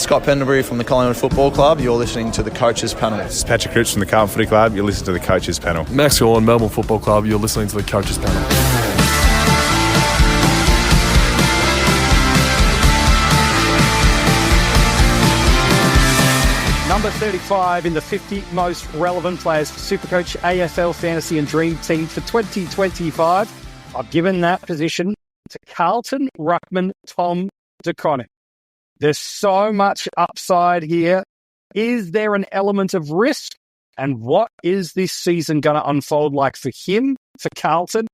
Scott Pendlebury from the Collingwood Football Club. You're listening to the Coaches Panel. This is Patrick Crouch from the Carlton Footy Club. You're listening to the Coaches Panel. Max Gorn, Melbourne Football Club. You're listening to the Coaches Panel. Number 35 in the 50 most relevant players for SuperCoach, AFL Fantasy and Dream Team for 2025. I've given that position to Carlton ruckman Tom De Koning. There's so much upside here. Is there an element of risk? And what is this season going to unfold like for him, for Carlton,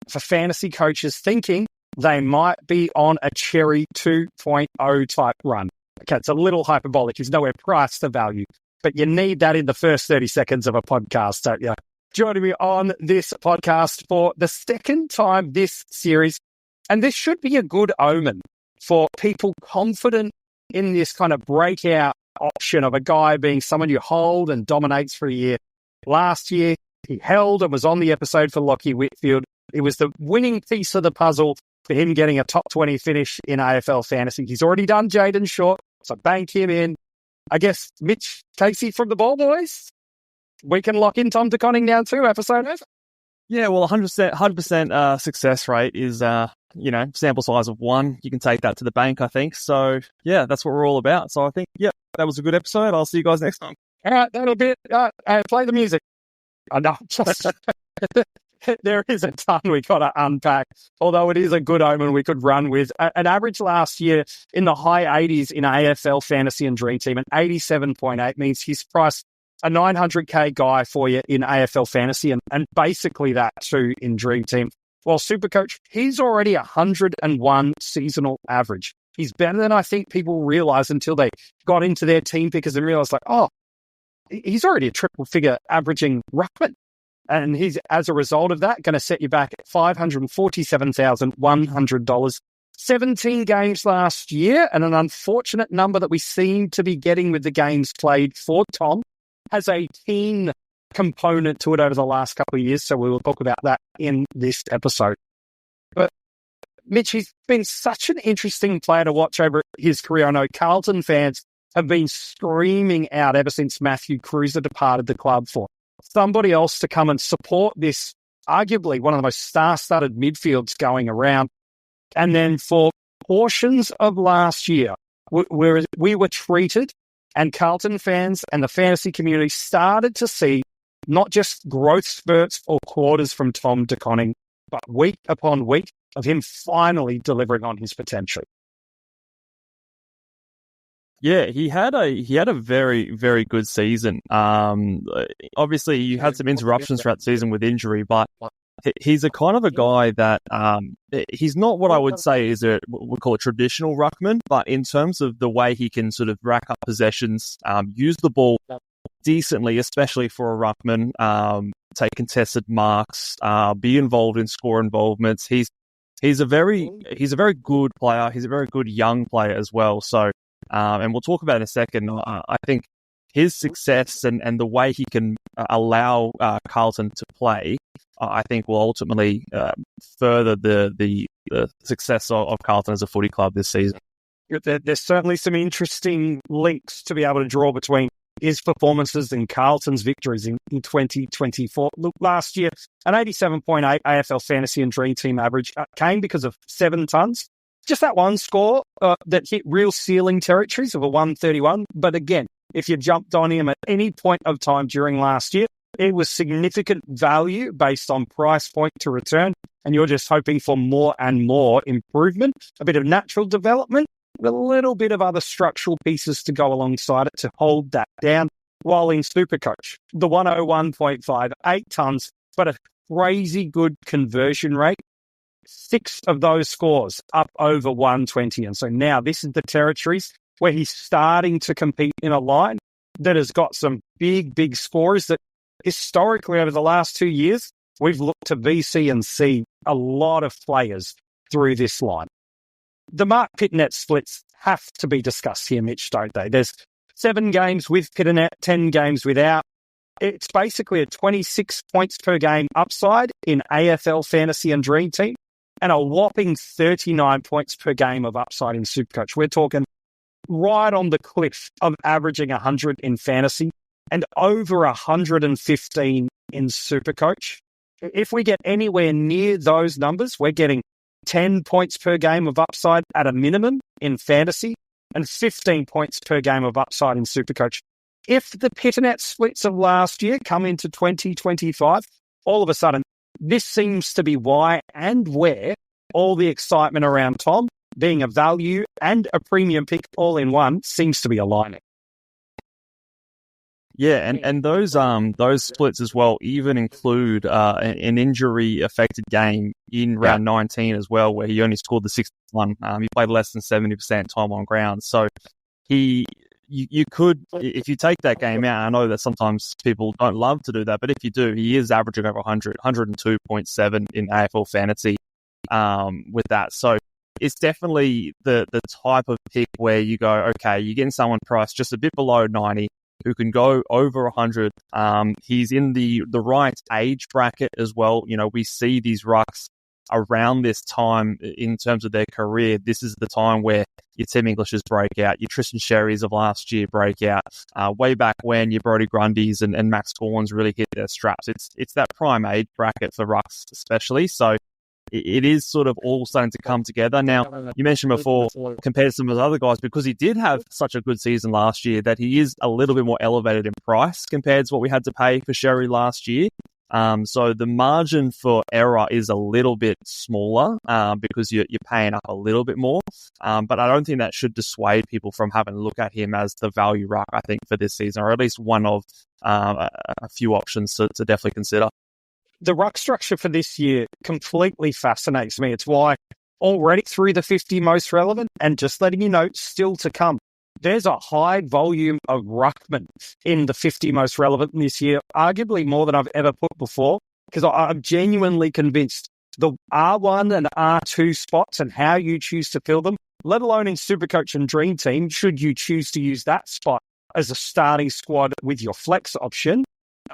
for fantasy coaches thinking they might be on a cherry 2.0 type run? Okay, it's a little hyperbolic. He's nowhere priced to value, but you need that in the first 30 seconds of a podcast, don't you? Joining me on this podcast for the second time this series, and this should be a good omen for people confident in this kind of breakout option of a guy being someone you hold and dominates for a year. Last year, he held and was on the episode for Lachie Whitfield. It was the winning piece of the puzzle for him getting a top 20 finish in AFL Fantasy. He's already done Jaden Short, so bank him in. I guess Mitch Casey from the Ball Boys. We can lock in Tom De Koning now too, episode over. Yeah, well, 100% success rate is, sample size of 1. You can take that to the bank, I think. So, yeah, that's what we're all about. So I think, yeah, that was a good episode. I'll see you guys next time. All right, that'll be it. Play the music. I know. There is a ton we got to unpack, although it is a good omen we could run with. An average last year in the high 80s in AFL Fantasy and Dream Team, and 87.8 means he's priced a 900k guy for you in AFL Fantasy and basically that too in Dream Team. While SuperCoach, he's already 101 seasonal average. He's better than I think people realize until they got into their team pickers and realized he's already a triple figure averaging ruckman. And he's, as a result of that, going to set you back at $547,100. 17 games last year, and an unfortunate number that we seem to be getting with the games played for Tom has a teen component to it over the last couple of years, so we will talk about that in this episode. But Mitch, he's been such an interesting player to watch over his career. I know Carlton fans have been screaming out ever since Matthew Cruiser departed the club for somebody else to come and support this, arguably one of the most star-studded midfields going around. And then for portions of last year, we were treated, and Carlton fans and the fantasy community started to see not just growth spurts or quarters from Tom De Koning, but week upon week of him finally delivering on his potential. Yeah, he had a very, very good season. Obviously, you had some interruptions throughout the season with injury, but he's a kind of a guy that he's not what I would say is what we call a traditional ruckman, but in terms of the way he can sort of rack up possessions, use the ball decently, especially for a ruckman, take contested marks, be involved in score involvements. He's a very good player. He's a very good young player as well. So. And we'll talk about in a second. I think his success and the way he can allow Carlton to play, I think will ultimately further the success of Carlton as a footy club this season. There's certainly some interesting links to be able to draw between his performances and Carlton's victories in 2024. Look, last year, an 87.8 AFL Fantasy and Dream Team average came because of 7 tons. Just that one score that hit real ceiling territories of a 131. But again, if you jumped on him at any point of time during last year, it was significant value based on price point to return. And you're just hoping for more and more improvement, a bit of natural development, with a little bit of other structural pieces to go alongside it to hold that down. While in SuperCoach, the 101.5, 8 tons, but a crazy good conversion rate. 6 of those scores up over 120. And so now this is the territories where he's starting to compete in a line that has got some big, big scores that historically over the last 2 years, we've looked to VC and C a lot of players through this line. The Mark Pittonet splits have to be discussed here, Mitch, don't they? There's 7 games with Pittonet, 10 games without. It's basically a 26 points per game upside in AFL Fantasy and Dream Team, and a whopping 39 points per game of upside in SuperCoach. We're talking right on the cliff of averaging 100 in fantasy and over 115 in SuperCoach. If we get anywhere near those numbers, we're getting 10 points per game of upside at a minimum in fantasy and 15 points per game of upside in SuperCoach. If the Pittonet splits of last year come into 2025, all of a sudden, this seems to be why and where all the excitement around Tom being a value and a premium pick all in one seems to be aligning. Yeah, and those splits as well even include an injury affected game in round 19 as well, where he only scored the 61. He played less than 70% time on ground. So you could, if you take that game out, I know that sometimes people don't love to do that, but if you do, he is averaging over 100, 102.7 in AFL fantasy with that. So it's definitely the type of pick where you go, okay, you're getting someone priced just a bit below 90 who can go over 100. He's in the right age bracket as well. You know, we see these rucks around this time in terms of their career. This is the time where your Tim English's break out, your Tristan Sherry's of last year break out, way back when your Brodie Grundy's and Max Gawn's really hit their straps. It's that prime age bracket for rucks especially. So it is sort of all starting to come together. Now, you mentioned before, compared to some of the other guys, because he did have such a good season last year, that he is a little bit more elevated in price compared to what we had to pay for Sherry last year. So the margin for error is a little bit smaller because you're paying up a little bit more. But I don't think that should dissuade people from having a look at him as the value ruck, I think, for this season, or at least one of a few options to definitely consider. The ruck structure for this year completely fascinates me. It's why already through the 50 most relevant, and just letting you know, still to come, there's a high volume of ruckman in the 50 most relevant this year, arguably more than I've ever put before, because I'm genuinely convinced the R1 and R2 spots and how you choose to fill them, let alone in SuperCoach and Dream Team, should you choose to use that spot as a starting squad with your flex option,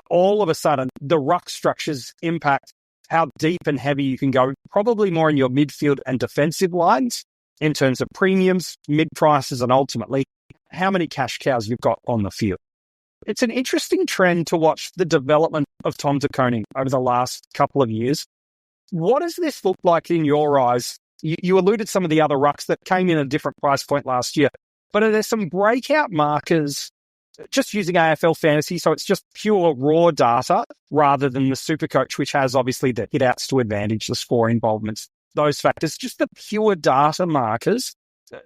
all of a sudden the ruck structures impact how deep and heavy you can go, probably more in your midfield and defensive lines in terms of premiums, mid prices, and ultimately how many cash cows you've got on the field. It's an interesting trend to watch the development of Tom De Koning over the last couple of years. What does this look like in your eyes? You alluded some of the other rucks that came in at a different price point last year, but are there some breakout markers just using AFL Fantasy, so it's just pure raw data rather than the SuperCoach, which has obviously the hit-outs to advantage, the score involvements, those factors, just the pure data markers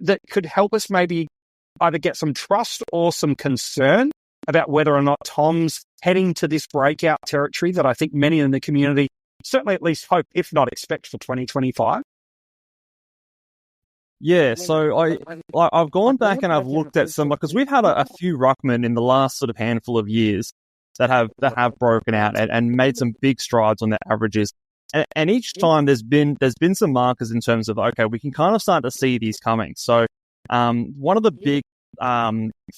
that could help us maybe either get some trust or some concern about whether or not Tom's heading to this breakout territory that I think many in the community certainly at least hope, if not expect, for 2025. Yeah, so I've gone back and I've looked at some, because we've had a few ruckmen in the last sort of handful of years that have broken out and made some big strides on their averages. And each time there's been some markers in terms of, okay, we can kind of start to see these coming. So one of the big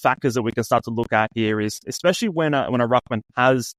factors that we can start to look at here is, especially when a ruckman has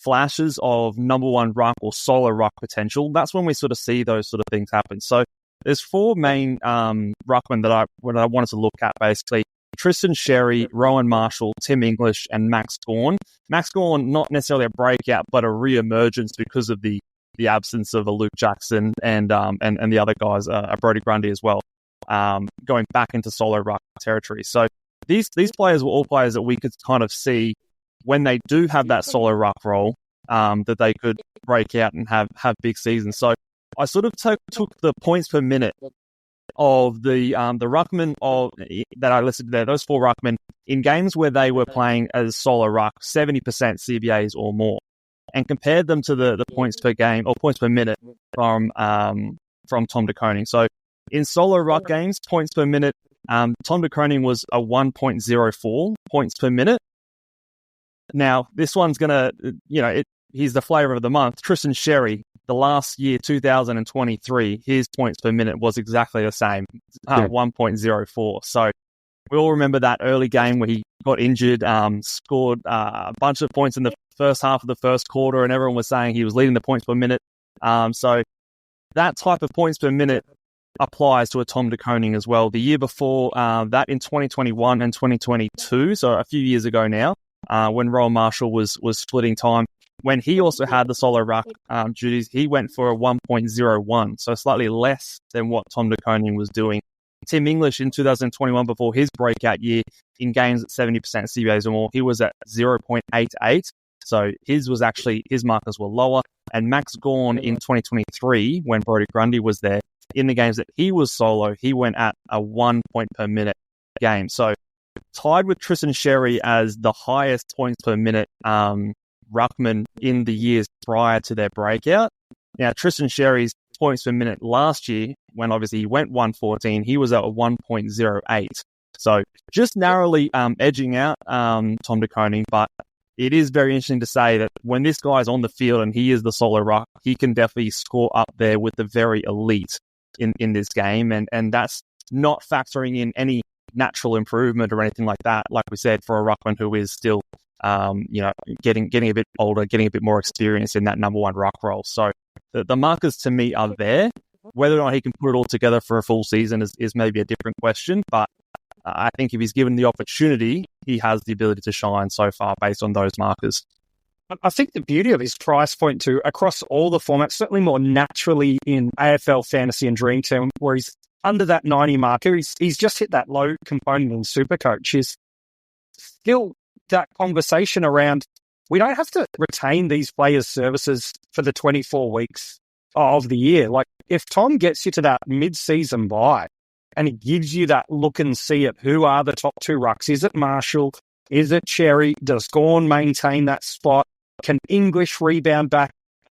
flashes of number one ruck or solo ruck potential, that's when we sort of see those sort of things happen. So there's four main ruckmen that I wanted to look at, basically. Tristan Sherry, Rowan Marshall, Tim English, and Max Gawn. Max Gawn, not necessarily a breakout, but a re-emergence because of the absence of a Luke Jackson and the other guys, Brodie Grundy as well, going back into solo ruck territory. So these players were all players that we could kind of see when they do have that solo ruck role, that they could break out and have big seasons. So I sort of took the points per minute of the ruckman that I listed there, those four ruckmen, in games where they were playing as solo ruck, 70% CBAs or more, and compared them to the points per game or points per minute from Tom De Koning. So in solo ruck games, points per minute, Tom De Koning was a 1.04 points per minute. Now, this one's going to, he's the flavor of the month. Tristan Sherry, the last year, 2023, his points per minute was exactly the same, 1.04. So we all remember that early game where he got injured, scored a bunch of points in the first half of the first quarter, and everyone was saying he was leading the points per minute. So that type of points per minute applies to a Tom De Koning as well. The year before that, in 2021 and 2022, so a few years ago now, when Rowan Marshall was splitting time, when he also had the solo ruck duties, he went for a 1.01, so slightly less than what Tom De Koning was doing. Tim English in 2021, before his breakout year, in games at 70% CBAs or more, he was at 0.88. So his markers were lower. And Max Gawn in 2023, when Brodie Grundy was there, in the games that he was solo, he went at a 1 point per minute game. So tied with Tristan Sherry as the highest points per minute ruckman in the years prior to their breakout. Now, Tristan Sherry's points per minute last year, when obviously he went 114, he was at a 1.08. So just narrowly edging out Tom De Koning, but it is very interesting to say that when this guy's on the field and he is the solo ruck, he can definitely score up there with the very elite in this game. And that's not factoring in any natural improvement or anything like that. Like we said, for a ruckman who is still, getting a bit older, getting a bit more experience in that number one ruck role. So the markers to me are there. Whether or not he can put it all together for a full season is maybe a different question, but I think if he's given the opportunity, he has the ability to shine so far based on those markers. I think the beauty of his price point too, across all the formats, certainly more naturally in AFL Fantasy and Dream Team, where he's under that 90 marker, he's just hit that low component in SuperCoach, is still that conversation around, we don't have to retain these players' services for the 24 weeks of the year. Like, if Tom gets you to that mid-season buy, and he gives you that look and see at who are the top two rucks. Is it Marshall? Is it Cherry? Does Gawn maintain that spot? Can English rebound back?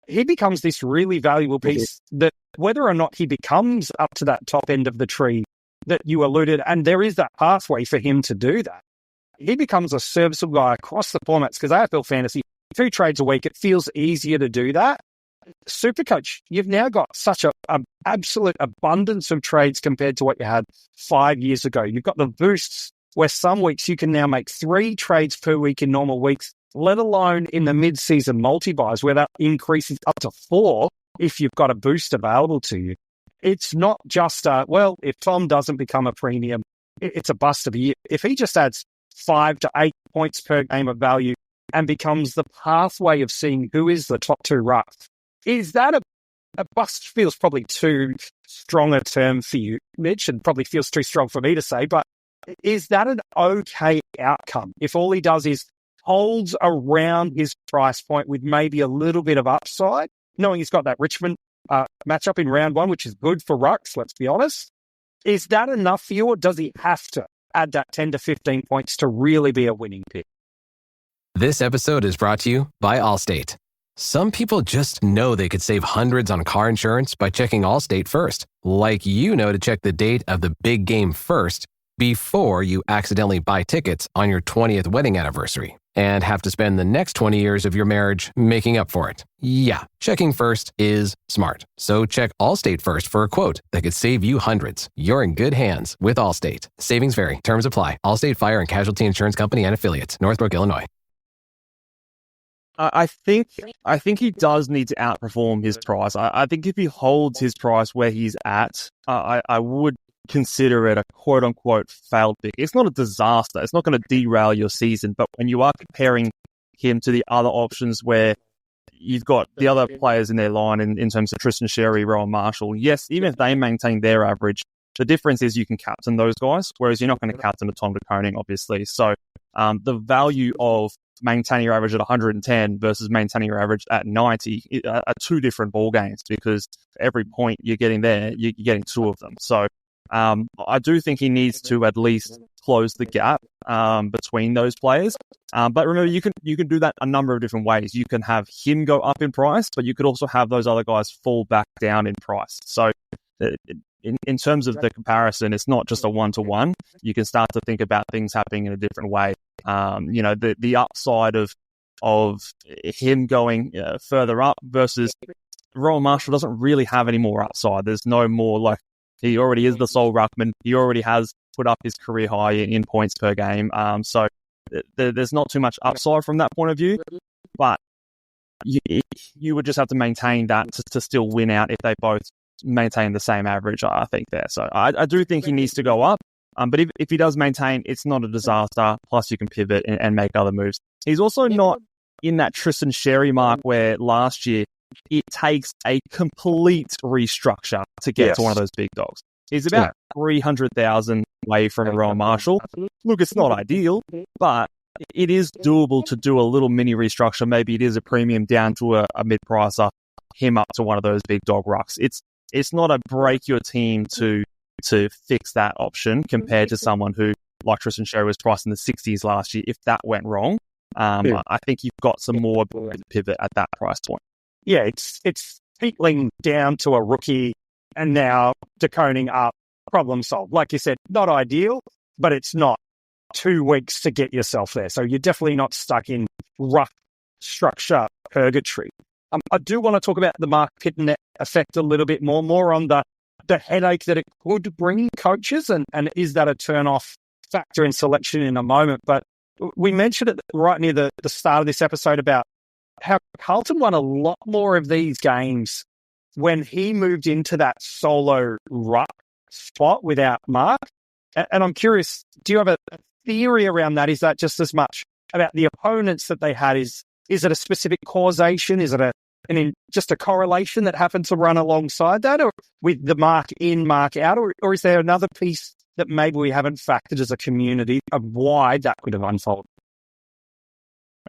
He becomes this really valuable piece that whether or not he becomes up to that top end of the tree that you alluded, and there is that pathway for him to do that, he becomes a serviceable guy across the formats, because AFL Fantasy, 2 trades a week, it feels easier to do that. SuperCoach, you've now got such an absolute abundance of trades compared to what you had 5 years ago. You've got the boosts where some weeks you can now make 3 trades per week in normal weeks, let alone in the mid-season multi-buys where that increases up to 4 if you've got a boost available to you. It's not just, if Tom doesn't become a premium, it's a bust of a year. If he just adds 5 to 8 points per game of value and becomes the pathway of seeing who is the top 2 rucks, is that a bust? Feels probably too strong a term for you, Mitch, and probably feels too strong for me to say, but is that an okay outcome if all he does is holds around his price point with maybe a little bit of upside, knowing he's got that Richmond matchup in round 1, which is good for rucks, let's be honest? Is that enough for you, or does he have to add that 10 to 15 points to really be a winning pick? This episode is brought to you by Allstate. Some people just know they could save hundreds on car insurance by checking Allstate first, like you know to check the date of the big game first before you accidentally buy tickets on your 20th wedding anniversary and have to spend the next 20 years of your marriage making up for it. Yeah, checking first is smart. So check Allstate first for a quote that could save you hundreds. You're in good hands with Allstate. Savings vary. Terms apply. Allstate Fire and Casualty Insurance Company and Affiliates. Northbrook, Illinois. I think he does need to outperform his price. I think if he holds his price where he's at, I would consider it a quote-unquote failed pick. It's not a disaster. It's not going to derail your season. But when you are comparing him to the other options where you've got the other players in their line in terms of Tristan Sherry, Rowan Marshall, yes, even if they maintain their average, the difference is you can captain those guys, whereas you're not going to captain a Tom De Koning, obviously. So the value of maintaining your average at 110 versus maintaining your average at 90 are 2 different ball games, because for every point you're getting there, you're getting 2 of them. So I do think he needs to at least close the gap between those players. But remember, you can do that a number of different ways. You can have him go up in price, but you could also have those other guys fall back down in price. So in terms of the comparison, it's not just a 1-to-1. You can start to think about things happening in a different way. The upside of him going further up versus Rowan Marshall doesn't really have any more upside. There's no more, like, he already is the sole ruckman. He already has put up his career high in points per game. So there's not too much upside from that point of view, but you would just have to maintain that to still win out if they both maintain the same average, I think, there. So I do think he needs to go up. But if he does maintain, it's not a disaster. Plus, you can pivot and make other moves. He's also not in that Tristan Sherry mark where last year it takes a complete restructure to get to one of those big dogs. He's about 300,000 away from a Rowan Marshall. Look, it's not ideal, but it is doable to do a little mini restructure. Maybe it is a premium down to a mid-pricer, him up to one of those big dog rucks. It's not a break your team to fix that option compared to someone who, like Tristan Sherry, was priced in the 60s last year. If that went wrong, I think you've got some more pivot at that price point. Yeah, it's peeling down to a rookie and now De Koning up, problem solved. Like you said, not ideal, but it's not 2 weeks to get yourself there. So you're definitely not stuck in rough structure purgatory. I do want to talk about the Mark Pittonet effect a little bit more on the headache that it could bring coaches, and is that a turn-off factor in selection in a moment. But we mentioned it right near the start of this episode about how Carlton won a lot more of these games when he moved into that solo ruck spot without Mark. And I'm curious, do you have a theory around that? Is that just as much about the opponents that they had? Is it a specific causation? Is it just a correlation that happened to run alongside that, or with the mark in, mark out, or is there another piece that maybe we haven't factored as a community of why that could have unfolded?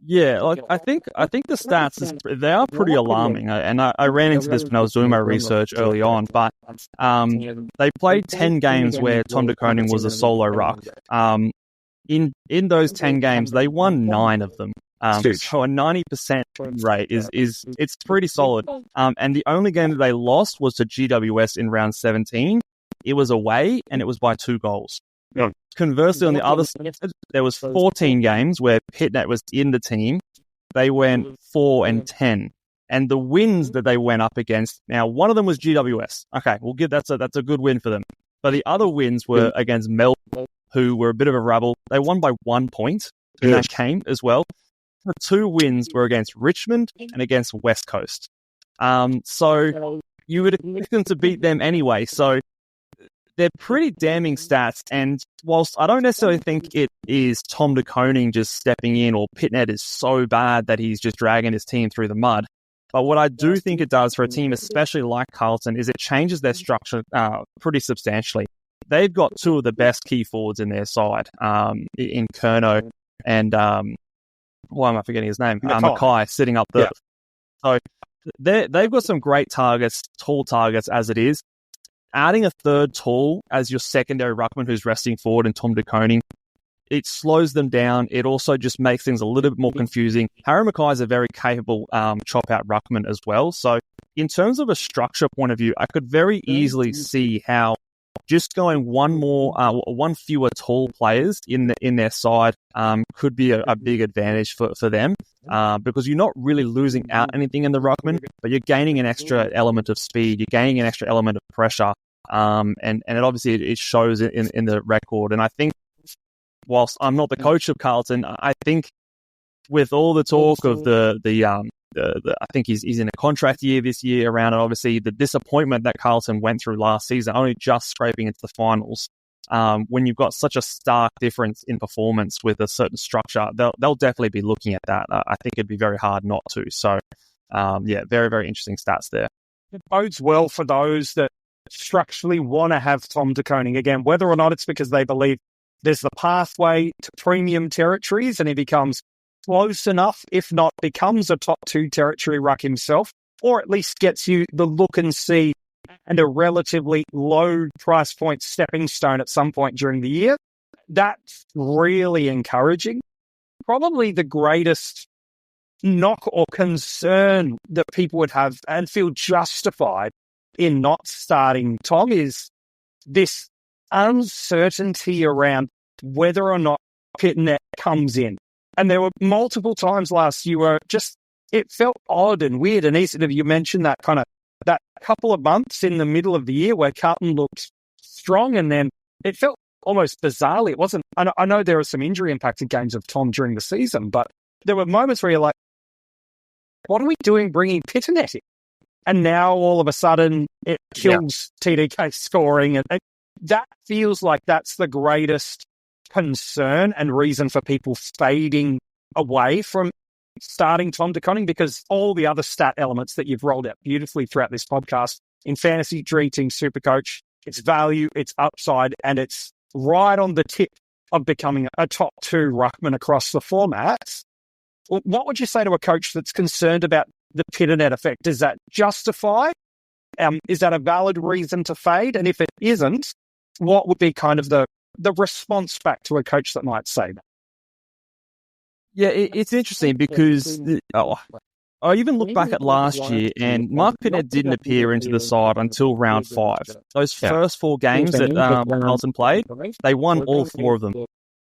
Yeah, like I think the stats they are pretty alarming, and I ran into this when I was doing my research early on. But they played 10 games where Tom De Koning was a solo ruck. In those 10 games, they won 9 of them. So a 90% rate it's pretty solid. And the only game that they lost was to GWS in round 17. It was away, and it was by 2 goals. Yeah. Conversely, on the other side, there was 14 games where Pittonet was in the team. They went 4-10. And the wins that they went up against, now one of them was GWS. Okay, we'll give that's a good win for them. But the other wins were against Melbourne, who were a bit of a rabble. They won by 1 point in that game as well. The 2 wins were against Richmond and against West Coast. So you would expect them to beat them anyway. So they're pretty damning stats. And whilst I don't necessarily think it is Tom De Koning just stepping in, or Pittonet is so bad that he's just dragging his team through the mud, but what I do think it does for a team, especially like Carlton, is it changes their structure pretty substantially. They've got 2 of the best key forwards in their side, in Curnow and why am I forgetting his name? Mackay sitting up there. So they've got some great targets, tall targets as it is. Adding a third tall as your secondary ruckman who's resting forward and Tom De Koning, it slows them down. It also just makes things a little bit more confusing. Harry Mackay is a very capable chop-out ruckman as well. So in terms of a structure point of view, I could very easily see how just going one fewer tall players in their side could be a big advantage for them because you're not really losing out anything in the ruckman, but you're gaining an extra element of speed, you're gaining an extra element of pressure, and it obviously it shows in the record. And I think whilst I'm not the coach of Carlton, I think with all the talk of I think he's in a contract year this year around, and obviously the disappointment that Carlton went through last season, only just scraping into the finals. When you've got such a stark difference in performance with a certain structure, they'll definitely be looking at that. I think it'd be very hard not to. So, very, very interesting stats there. It bodes well for those that structurally want to have Tom De Koning again, whether or not it's because they believe there's the pathway to premium territories and he becomes close enough, if not becomes a top 2 territory ruck himself, or at least gets you the look and see and a relatively low price point stepping stone at some point during the year. That's really encouraging. Probably the greatest knock or concern that people would have and feel justified in not starting Tom is this uncertainty around whether or not Pittonet comes in. And there were multiple times last year where it felt odd and weird. And Ethan, you mentioned that that couple of months in the middle of the year where Carlton looked strong, and then it felt almost bizarrely. It wasn't. I know there are some injury impacted games of Tom during the season, but there were moments where you're like, "What are we doing bringing Pittonet in?" And now all of a sudden it kills TDK scoring. And that feels like that's the greatest concern and reason for people fading away from starting Tom De Koning, because all the other stat elements that you've rolled out beautifully throughout this podcast in fantasy, dream team, SuperCoach, it's value, it's upside, and it's right on the tip of becoming a top 2 ruckman across the formats. What would you say to a coach that's concerned about the Pittonet effect? Does that justify? Is that a valid reason to fade? And if it isn't, what would be kind of the response back to a coach that might say that? Yeah, it's interesting because I even look back at last year, and Mark Pittonet didn't appear into the side until round 5. Those first 4 games that Carlton played, they won all 4 of them.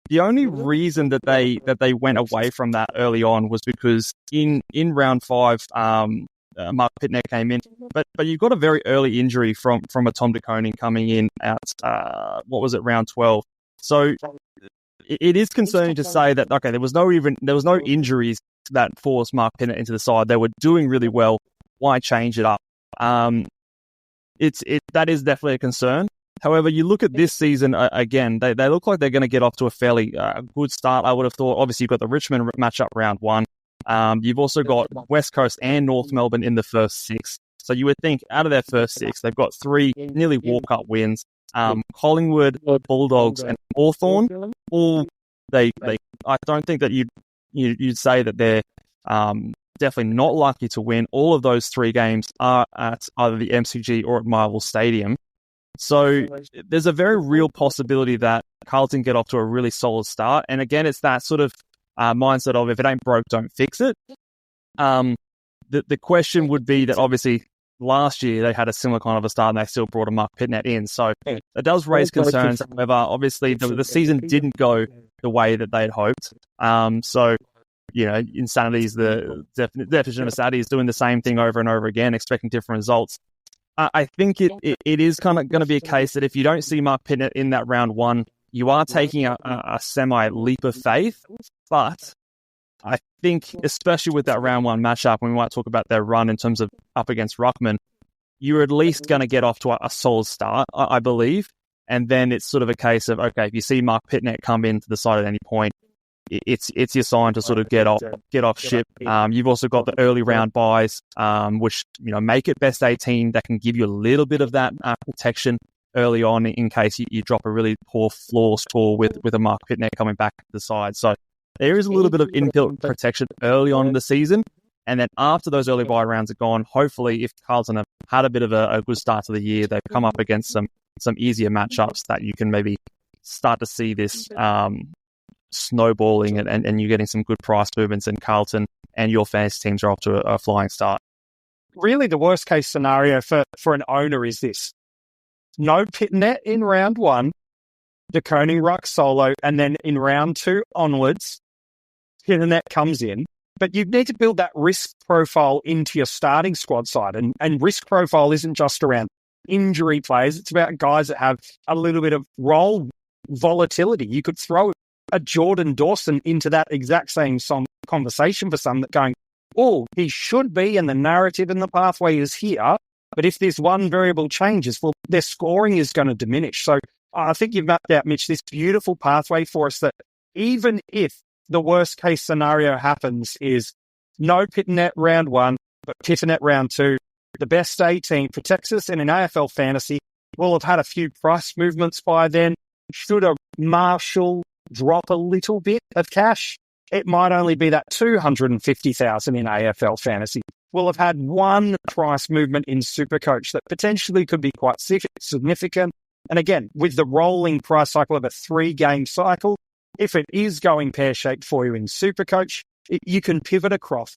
The only reason that they went away from that early on was because in round 5, Mark Pittonet came in, but you got a very early injury from a Tom De Koning coming in at round 12. So it is concerning to say that there was no injuries that forced Mark Pittonet into the side. They were doing really well. Why change it up? That is definitely a concern. However, you look at this season again. They look like they're going to get off to a fairly good start. I would have thought. Obviously, you've got the Richmond matchup round 1. You've also got West Coast and North Melbourne in the first 6. So you would think out of their first 6, they've got 3 nearly walk-up wins. Collingwood, Bulldogs, and Hawthorn. All I don't think that you'd say that they're definitely not likely to win. All of those 3 games are at either the MCG or at Marvel Stadium. So there's a very real possibility that Carlton get off to a really solid start. And again, it's that sort of mindset of if it ain't broke, don't fix it. The question would be that obviously last year they had a similar kind of a start and they still brought a Mark Pittonet in. So it does raise concerns. However, obviously the season didn't go the way that they'd hoped. So, insanity is the definition of insanity, is doing the same thing over and over again, expecting different results. I think it is kind of going to be a case that if you don't see Mark Pittonet in that round 1, you are taking a semi-leap of faith. But I think, especially with that round 1 matchup, when we might talk about their run in terms of up against ruckman, you're at least going to get off to a solid start, I believe. And then it's sort of a case of, okay, if you see Mark Pittonet come into the side at any point, it's your sign to sort of get off ship. You've also got the early round buys, which make it best 18. That can give you a little bit of that protection early on in case you drop a really poor floor score with a Mark Pittonet coming back to the side. So there is a little bit of inbuilt protection early on in the season. And then after those early buy rounds are gone, hopefully if Carlton have had a bit of a good start to the year, they've come up against some easier matchups that you can maybe start to see this snowballing and you're getting some good price movements, and Carlton and your fantasy teams are off to a flying start. Really, the worst case scenario for an owner is this: no Pittonet in round 1, De Koning ruck solo, and then in round 2 onwards, Pittonet comes in. But you need to build that risk profile into your starting squad side. And risk profile isn't just around injury players. It's about guys that have a little bit of role volatility. You could throw a Jordan Dawson into that exact same conversation for some that going, oh, he should be, and the narrative and the pathway is here. But if this one variable changes, well, their scoring is going to diminish. So I think you've mapped out, Mitch, this beautiful pathway for us that even if the worst case scenario happens is no Pittonet round 1, but Pittonet round 2, the best 18 protects us. And in AFL Fantasy, we'll have had a few price movements by then. Should a Marshall drop a little bit of cash, it might only be that 250,000 in AFL Fantasy. We'll have had one price movement in SuperCoach that potentially could be quite significant. And again, with the rolling price cycle of a 3-game cycle, if it is going pear-shaped for you in SuperCoach, you can pivot across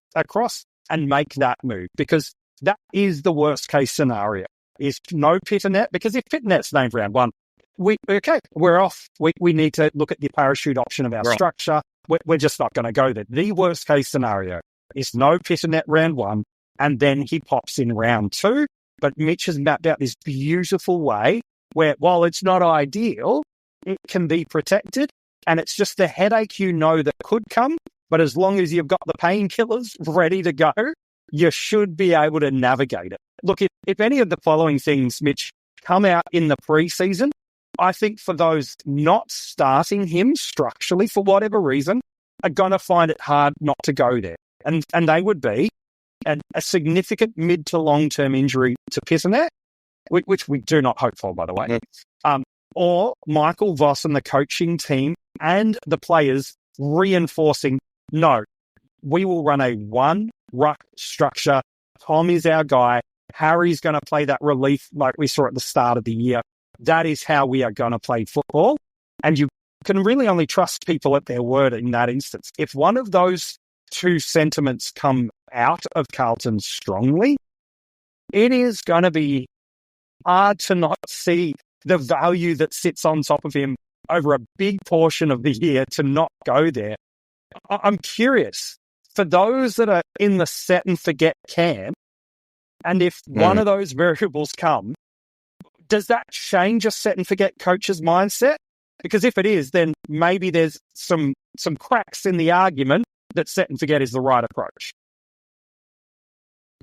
and make that move, because that is the worst case scenario, is no Pittonet. Because if Pittonet's named round 1, we're off. We need to look at the parachute option of our structure. We're just not going to go there. The worst case scenario is no Pittonet round 1, and then he pops in round 2. But Mitch has mapped out this beautiful way where, while it's not ideal, it can be protected. And it's just the headache that could come. But as long as you've got the painkillers ready to go, you should be able to navigate it. Look, if any of the following things, Mitch, come out in the preseason, I think for those not starting him structurally for whatever reason, are going to find it hard not to go there. And they would be a significant mid to long-term injury to Pittonet, which we do not hope for, by the way, or Michael Voss and the coaching team and the players reinforcing, no, we will run a one ruck structure. Tom is our guy. Harry's going to play that relief like we saw at the start of the year. That is how we are going to play football. And you can really only trust people at their word in that instance. If one of those two sentiments come out of Carlton strongly, it is going to be hard to not see the value that sits on top of him over a big portion of the year to not go there. I'm curious, for those that are in the set and forget camp, and if one of those variables come, does that change a set and forget coach's mindset? Because if it is, then maybe there's some cracks in the argument that set and forget is the right approach.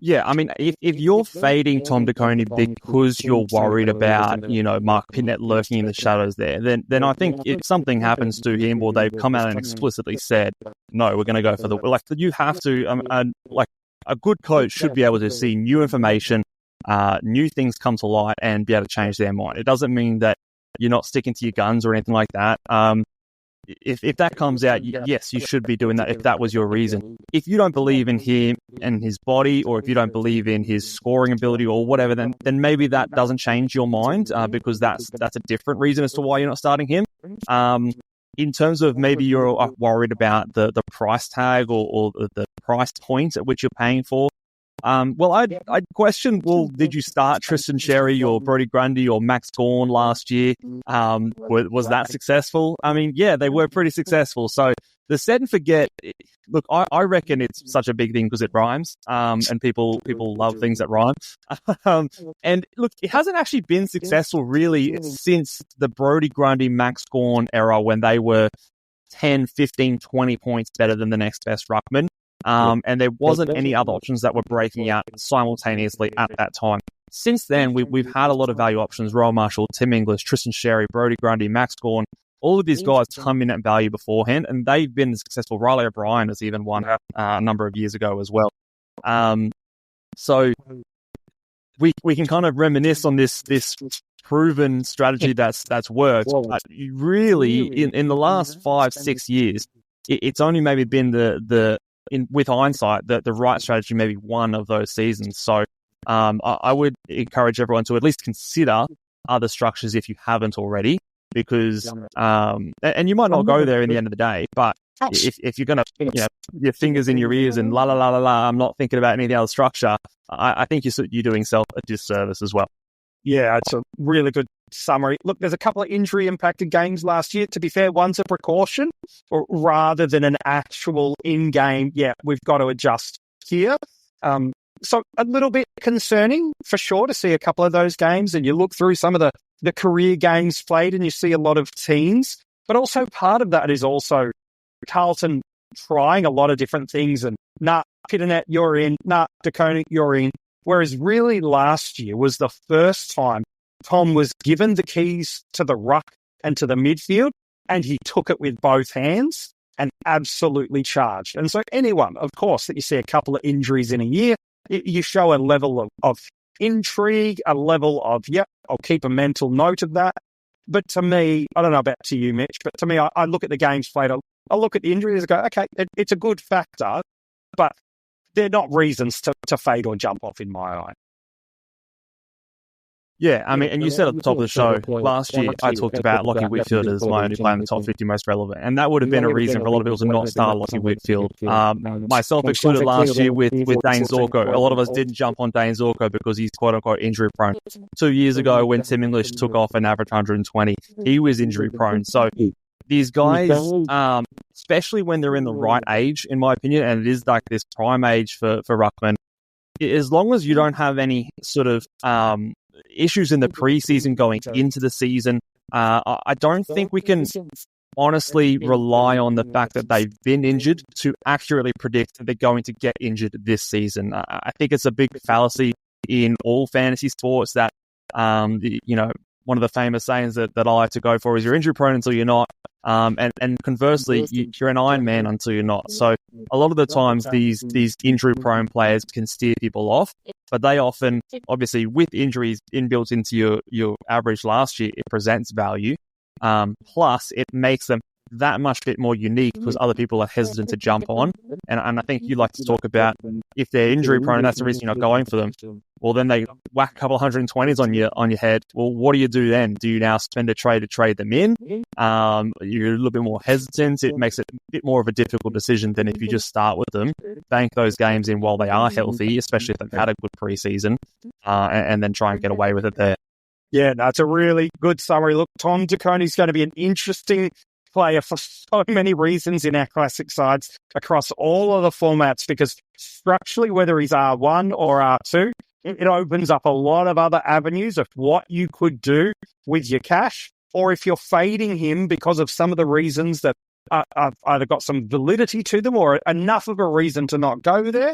Yeah, I mean, if you're fading Tom De Koning because you're worried about, Mark Pittonet lurking in the shadows there, then I think if something happens to him or they've come out and explicitly said, no, we're going to go for you have to, a good coach should be able to see new information, new things come to light and be able to change their mind. It doesn't mean that you're not sticking to your guns or anything like that. If that comes out, yes, you should be doing that if that was your reason. If you don't believe in him and his body, or if you don't believe in his scoring ability or whatever, then maybe that doesn't change your mind because that's a different reason as to why you're not starting him. In terms of maybe you're worried about the price tag or the price point at which you're paying for, I'd question, did you start Tristan Sherry or Brodie Grundy or Max Gawn last year? Was that successful? I mean, yeah, they were pretty successful. So the set and forget, look, I reckon it's such a big thing because it rhymes, and people love things that rhyme. And look, it hasn't actually been successful really since the Brodie Grundy, Max Gawn era when they were 10, 15, 20 points better than the next best ruckman. And there wasn't any other options that were breaking out simultaneously at that time. Since then, we've had a lot of value options: Royal Marshall, Tim English, Tristan Sherry, Brodie Grundy, Max Gawn. All of these guys come in at value beforehand, and they've been successful. Riley O'Brien has even won a number of years ago as well. So we can kind of reminisce on this proven strategy that's worked. But really, in the last 5-6 years, it's only maybe been with hindsight, the right strategy maybe one of those seasons. So I would encourage everyone to at least consider other structures if you haven't already, because and you might not go there in the end of the day, but if you're going to your fingers in your ears and I'm not thinking about any of the other structure, I think you're doing self a disservice as well. Yeah, it's a really good summary. Look, there's a couple of injury-impacted games last year. To be fair, one's a precaution rather than an actual in-game, we've got to adjust here. So a little bit concerning, for sure, to see a couple of those games, and you look through some of the career games played and you see a lot of teens. But also part of that is also Carlton trying a lot of different things, and Pittonet, you're in, De Koning, you're in. Whereas really last year was the first time Tom was given the keys to the ruck and to the midfield, and he took it with both hands and absolutely charged. And so anyone, of course, that you see a couple of injuries in a year, you show a level of intrigue, a level of, I'll keep a mental note of that. But to me, I don't know about to you, Mitch, but to me, I look at the games played, I look at the injuries and go, okay, it's a good factor, but they're not reasons to fade or jump off in my eye. Yeah, I mean, and you said at the top of the show, last year I talked about Lockie Whitfield as my only player in the top 50 most relevant, and that would have been a reason for a lot of people to not start Lockie Whitfield. Myself included last year with Dane Zorko. A lot of us didn't jump on Dane Zorko because he's quote-unquote injury-prone. 2 years ago, when Tim English took off an average 120, he was injury-prone. So these guys, especially when they're in the right age, in my opinion, and it is like this prime age for ruckman, as long as you don't have any sort of issues in the preseason going into the season, I don't think we can honestly rely on the fact that they've been injured to accurately predict that they're going to get injured this season. I think it's a big fallacy in all fantasy sports that, one of the famous sayings that I like to go for is you're injury prone until you're not. And conversely, you're an Iron Man until you're not. So a lot of the times these injury prone players can steer people off, but they often, obviously with injuries inbuilt into your average last year, it presents value. Plus it makes them that much bit more unique because other people are hesitant to jump on. And I think you like to talk about if they're injury prone and that's the reason you're not going for them. Well, then they whack a couple of 120s on your head. Well, what do you do then? Do you now spend a trade to trade them in? You're a little bit more hesitant. It makes it a bit more of a difficult decision than if you just start with them, bank those games in while they are healthy, especially if they've had a good preseason, and then try and get away with it there. Yeah, that's a really good summary. Look, Tom De Koning is going to be an interesting player for so many reasons in our classic sides across all of the formats, because structurally, whether he's R1 or R2, it opens up a lot of other avenues of what you could do with your cash, or if you're fading him because of some of the reasons that have either got some validity to them or enough of a reason to not go there.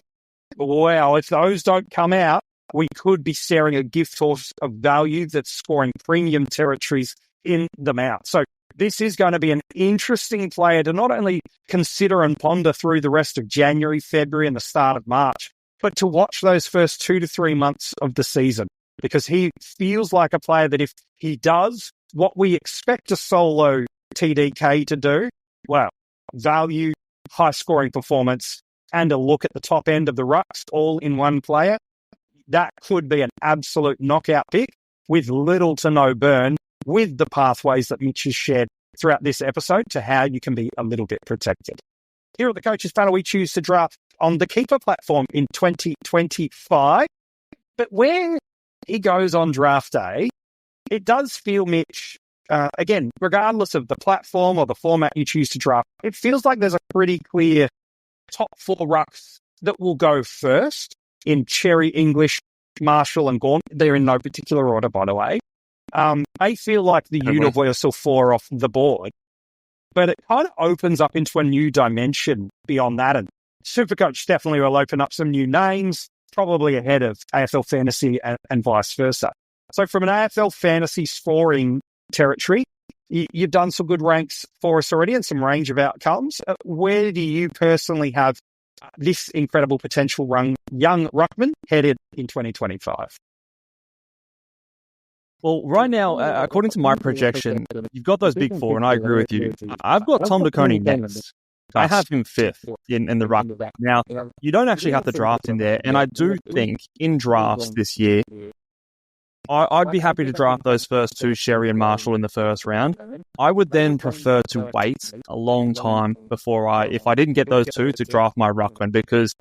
Well, if those don't come out, we could be staring a gift horse of value that's scoring premium territories in them out. So this is going to be an interesting player to not only consider and ponder through the rest of January, February, and the start of March, but to watch those first 2 to 3 months of the season, because he feels like a player that if he does what we expect a solo TDK to do, well, value, high-scoring performance, and a look at the top end of the rucks all in one player, that could be an absolute knockout pick with little to no burn, with the pathways that Mitch has shared throughout this episode to how you can be a little bit protected. Here at the Coaches Panel, we choose to draft on the Keeper platform in 2025. But when he goes on draft day, it does feel, Mitch, again, regardless of the platform or the format you choose to draft, it feels like there's a pretty clear top 4 rucks that will go first in Cherry, English, Marshall, and Gawn. They're in no particular order, by the way. I feel like the universal 4 off the board, but it kind of opens up into a new dimension beyond that. And SuperCoach definitely will open up some new names, probably ahead of AFL Fantasy and vice versa. So from an AFL Fantasy scoring territory, you've done some good ranks for us already and some range of outcomes. Where do you personally have this incredible potential young ruckman headed in 2025? Well, right now, according to my projection, you've got those big 4, and I agree with you. I've got Tom De Koning next. I have him 5th in the ruck. Now, you don't actually have to draft in there, and I do think in drafts this year, I'd be happy to draft those first 2, Sherry and Marshall, in the first round. I would then prefer to wait a long time before if I didn't get those 2, to draft my ruckman, because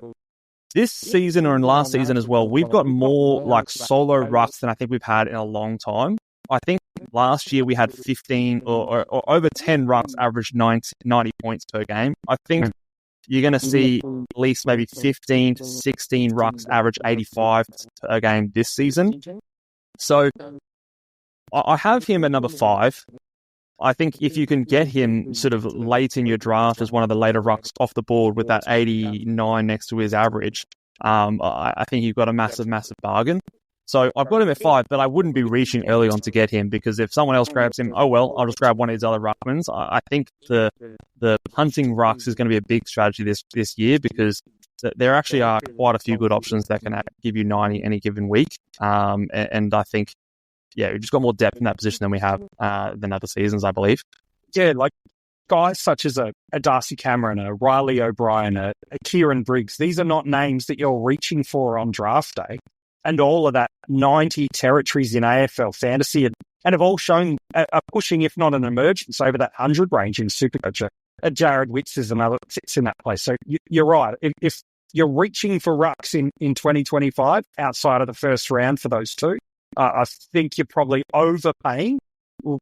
this season or in last season as well, we've got more like solo rucks than I think we've had in a long time. I think last year we had 15 or over 10 rucks average 90 points per game. I think you're going to see at least maybe 15 to 16 rucks average 85 per game this season. So I have him at number 5. I think if you can get him sort of late in your draft as one of the later rucks off the board with that 89 next to his average, I think you've got a massive, massive bargain. So I've got him at 5, but I wouldn't be reaching early on to get him, because if someone else grabs him, oh well, I'll just grab one of his other ruckmans. I think the hunting rucks is going to be a big strategy this year, because there actually are quite a few good options that can give you 90 any given week. And I think, yeah, we've just got more depth in that position than we have than other seasons, I believe. Yeah, like guys such as a Darcy Cameron, a Riley O'Brien, a Kieran Briggs, these are not names that you're reaching for on draft day. And all of that 90 territories in AFL Fantasy and have all shown a pushing, if not an emergence, over that 100 range in SuperCoach. Jared Witts is another that sits in that place. So you're right. If you're reaching for rucks in 2025 outside of the first round for those 2, I think you're probably overpaying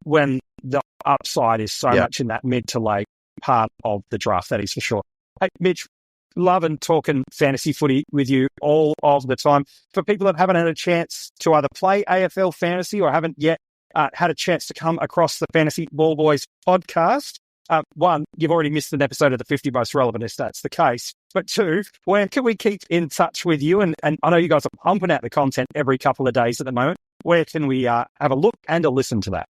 when the upside is so much in that mid to late part of the draft. That is for sure. Hey, Mitch, loving talking fantasy footy with you all of the time. For people that haven't had a chance to either play AFL Fantasy or haven't yet had a chance to come across the Fantasy Ball Boys podcast, one, you've already missed an episode of the 50 most relevant if that's the case. But two, where can we keep in touch with you? And I know you guys are pumping out the content every couple of days at the moment. Where can we have a look and a listen to that?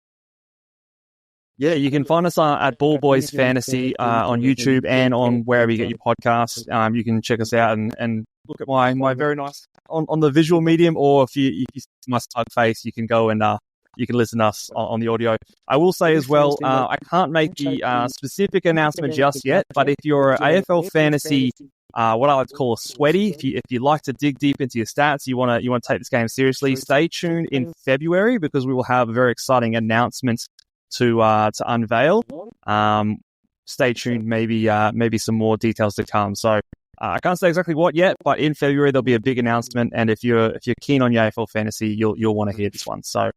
Yeah, you can find us at Ball Boys Fantasy on YouTube and on wherever you get your podcasts. You can check us out and look at my very nice on the visual medium, or if you see my smug face, you can go and you can listen to us on the audio. I will say as well, I can't make the specific announcement just yet, but if you're an AFL Fantasy, what I like to call a sweaty, if you like to dig deep into your stats, you want to take this game seriously, stay tuned in February because we will have a very exciting announcement to unveil. Stay tuned, maybe some more details to come. So I can't say exactly what yet, but in February there'll be a big announcement, and if you're keen on your AFL Fantasy, you'll want to hear this one. So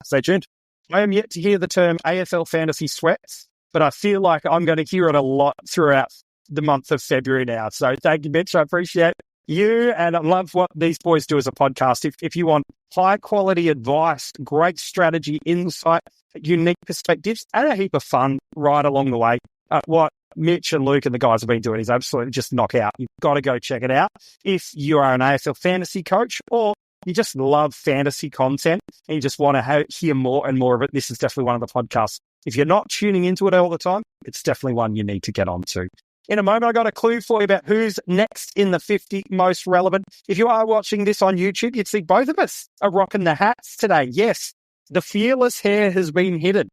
stay tuned. I am yet to hear the term AFL Fantasy sweats, but I feel like I'm going to hear it a lot throughout the month of February now. So thank you, Mitch. I appreciate you, and I love what these boys do as a podcast. If you want high quality advice, great strategy, insight, unique perspectives, and a heap of fun right along the way, what Mitch and Luke and the guys have been doing is absolutely just knockout. You've got to go check it out. If you are an AFL fantasy coach, or you just love fantasy content and you just want to hear more and more of it, this is definitely one of the podcasts. If you're not tuning into it all the time, it's definitely one you need to get onto. In a moment, I got a clue for you about who's next in the 50 most relevant. If you are watching this on YouTube, you'd see both of us are rocking the hats today. Yes, the fearless hair has been hidden.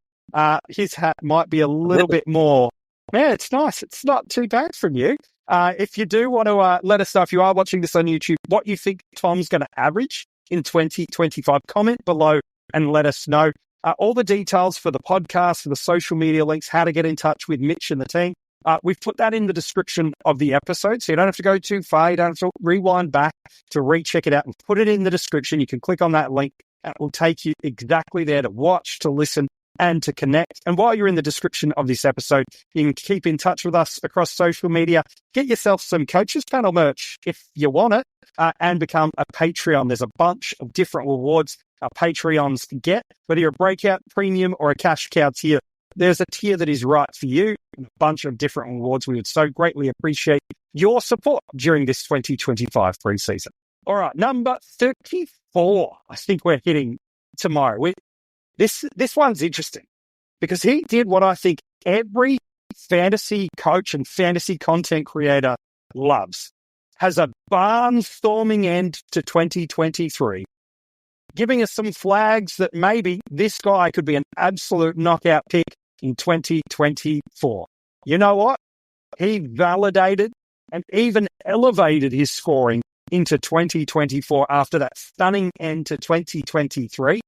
His hat might be a little bit more. Yeah, it's nice. It's not too bad from you. If you do want to let us know, if you are watching this on YouTube, what you think Tom's going to average in 2025, comment below and let us know. All the details for the podcast, for the social media links, how to get in touch with Mitch and the team. We've put that in the description of the episode, so you don't have to go too far. You don't have to rewind back to recheck it out. We've put it in the description. You can click on that link, and it will take you exactly there to watch, to listen, and to connect. And while you're in the description of this episode, you can keep in touch with us across social media. Get yourself some Coaches Panel merch if you want it, and become a Patreon. There's a bunch of different rewards our Patreons get, whether you're a breakout, premium, or a cash cow tier. There's a tier that is right for you, and a bunch of different rewards. We would so greatly appreciate your support during this 2025 preseason. All right, number 34. I think we're hitting tomorrow. This one's interesting because he did what I think every fantasy coach and fantasy content creator loves. Has a barnstorming end to 2023, giving us some flags that maybe this guy could be an absolute knockout pick in 2024. You know what? He validated and even elevated his scoring into 2024 after that stunning end to 2023.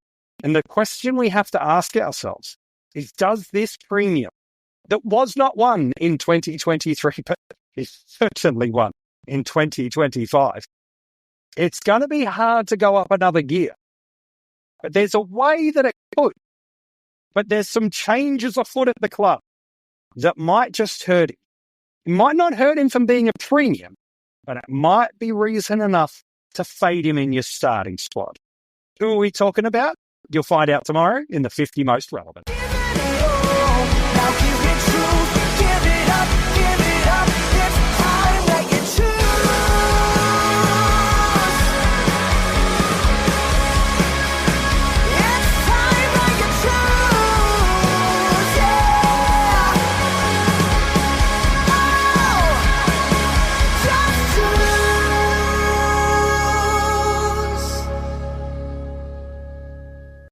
And the question we have to ask ourselves is, does this premium that was not won in 2023, but is certainly won in 2025, it's going to be hard to go up another gear. But there's a way that it could. But there's some changes afoot at the club that might just hurt him. It might not hurt him from being a premium, but it might be reason enough to fade him in your starting squad. Who are we talking about? You'll find out tomorrow in the 50 most relevant.